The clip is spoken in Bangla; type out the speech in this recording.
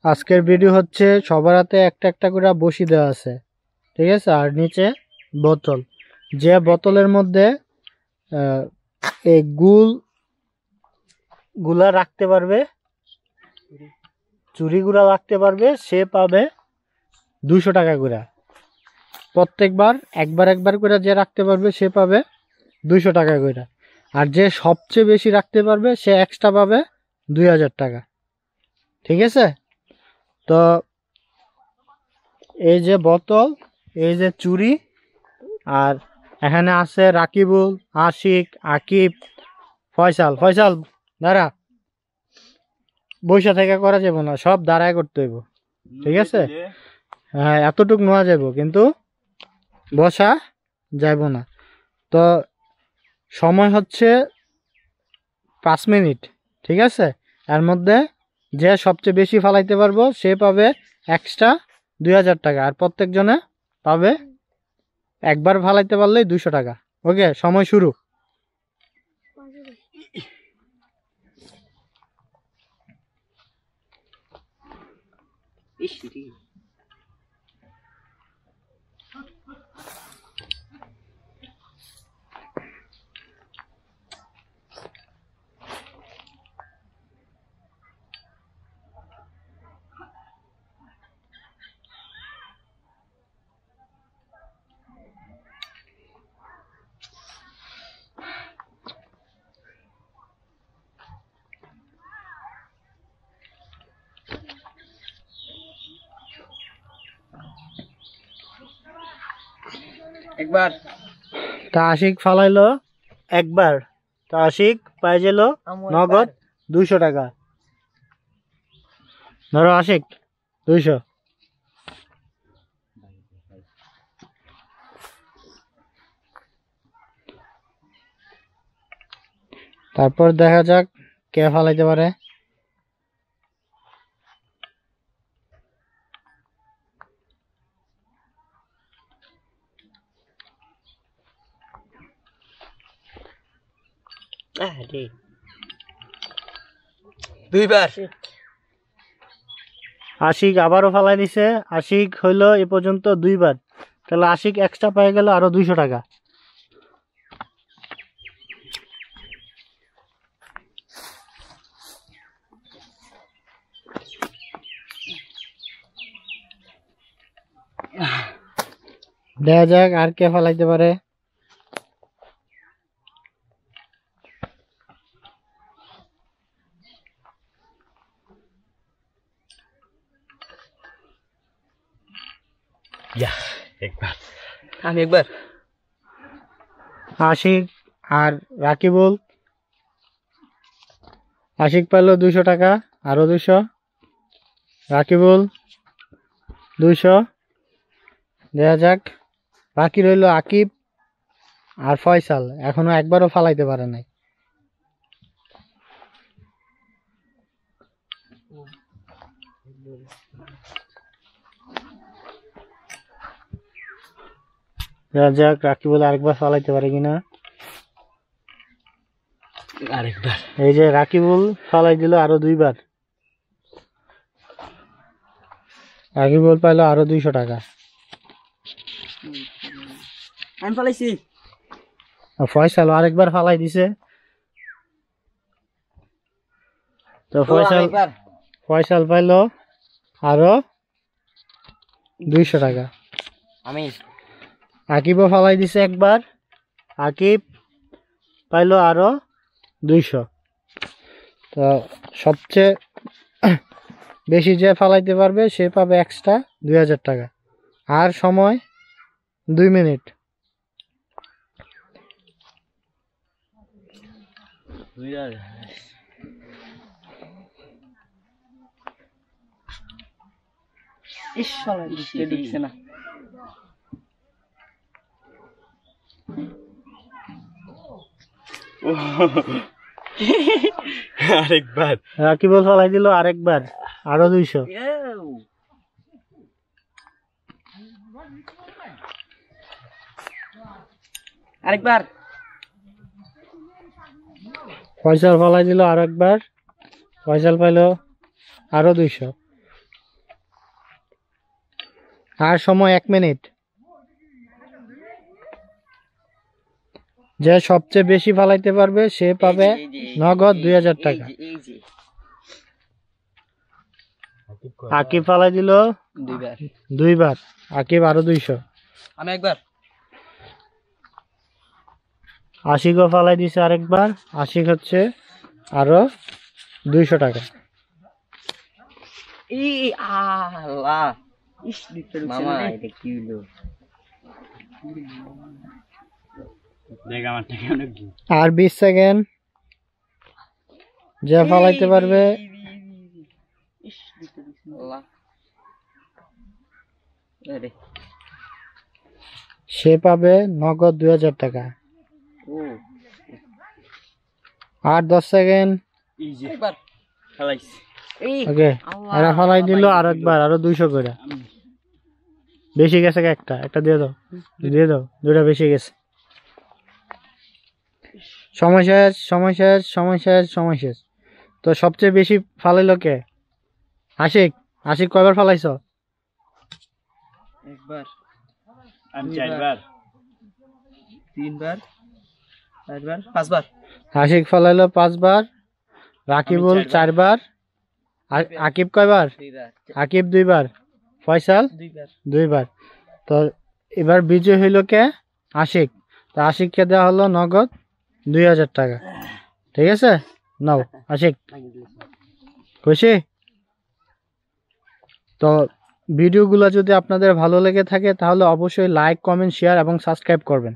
আজকের ভিডিও হচ্ছে সবার হাতে একটা একটা করে বসি দেওয়া আছে, ঠিক আছে। আর নিচে বোতল, যে বোতলের মধ্যে এই গুলা রাখতে পারবে, চুরিগুলা রাখতে পারবে, সে পাবে 200 টাকা করে। প্রত্যেকবার একবার একবার করে যে রাখতে পারবে সে পাবে 200 টাকা করে। আর যে সবচেয়ে বেশি রাখতে পারবে সে এক্সট্রা পাবে 2000 টাকা, ঠিক আছে। তো এই যে বোতল, এই যে চুরি, আর এখানে আছে রাকিবুল, আশিক, আকিব, ফয়সাল। ফয়সাল দাঁড়া, বৈশা থেকে করা যাবে না, সব দাঁড়ায় করতে হইব, ঠিক আছে। হ্যাঁ, এতটুক নেওয়া যাব কিন্তু বসা যাব না। তো সময় হচ্ছে 5 মিনিট, ঠিক আছে। এর মধ্যে যে সবচেয়ে বেশি ফালাইতে পারবো সে পাবে এক্সট্রা 2000 টাকা, আর প্রত্যেকজনে পাবে একবার ফালাইতে পারলেই 200 টাকা। ওকে, সময় শুরু। একবার তা আশিক ফালাইলো একবার, তা আশিক পাই গেল নগদ 200 টাকা। ধরো আশিক 200। তারপর দেখা যাক কে ফালাইতে পারে। দুইবার আশিক আবারও ফালাই দিছে, আশিক হইলো এ পর্যন্ত 2বার, তাহলে আশিক এক্সট্রা পাই গেল আরো 200 টাকা। দেখা যাক আর কে ফালাইতে পারে। একবার আমি একবার আশিক আর রাকিবুল। আশিক পাইলো 200 টাকা, আরো 200। রাকিবুল 200। দেখা যাক, বাকি রইল আকিব আর ফয়সাল, এখনো একবারও ফালাইতে পারে নাই। দেখা যাক রাকিবুল আরেকবার ফালাইতে পারে কিনা। আরেকবার এই যে রাকিবুল ফালাই দিল আরো 2বার, রাকিবুল পাইলো আরো 200 টাকা। আমি ফালাইছি। ফয়সাল আরেকবার ফালাই দিছে, তো ফয়সাল পাইলো আরো 200 টাকা। আমি আকিবও ফালাই দিছে একবার, আকিব পাইলো আরো 200। তো সবচেয়ে বেশি যে ফালাইতে পারবে সে পাবে এক্সট্রা 2000 টাকা। আর সময় 2 মিনিট। ঢুকছে না। আরেকবার রাকিবুল ফালাই দিল আরেকবার, আরো 200। আরেকবার ফয়সাল ফালাই দিল আরেকবার, ফয়সাল পাইলো আরো 200। আর সময় 1 মিনিট। যে সবচেয়ে বেশি ফালাইতে পারবে সে পাবে নগদ 2000 টাকা। আকিব ফালাই দিল দুইবার। 2 বার, আকিব আরো 200। আমি একবার। আশিকও ফালাই দিছে আরেকবার, আশিক হচ্ছে আরো 200 টাকা। আল্লাহ, মামা এটা কি হলো? দেখ আমার টাকা অনেক। আর 20 সেকেন্ড। যে ফালাইতে পারবে সে পাবে নগদ 2000 টাকা। আর 10 সেকেন্ড। ওকে, এরা ফালাই দিল আরেকবার, আরো 200 করে। বেশি গেছে একটা, একটা দিয়ে দাও, দিয়ে দাও, দুটা বেশি গেছে। সময় শেষ, সময় শেষ, সময় শেষ, সময় শেষ। তো সবচেয়ে বেশি ফালাইলো কে? আশিক। আশিক কয়বার ফালাইছ? একবার, আমি 4 বার, 3 বার, 4 বার, 5 বার। আশিক ফালাইলো 5 বার, রাকিবুল 4 বার, আকিব কয়বার? 2 বার। আকিব 2 বার, ফয়সাল 2 বার। 2 বার। তো এবার বিজয় হইল কে? আশিক। তো আশিককে দেওয়া হলো নগদ 2000 টাকা। ঠিক আছে, নাও আশিক। খুশি? তো ভিডিওগুলো যদি আপনাদের ভালো লেগে থাকে তাহলে অবশ্যই লাইক, কমেন্ট, শেয়ার এবং সাবস্ক্রাইব করবেন।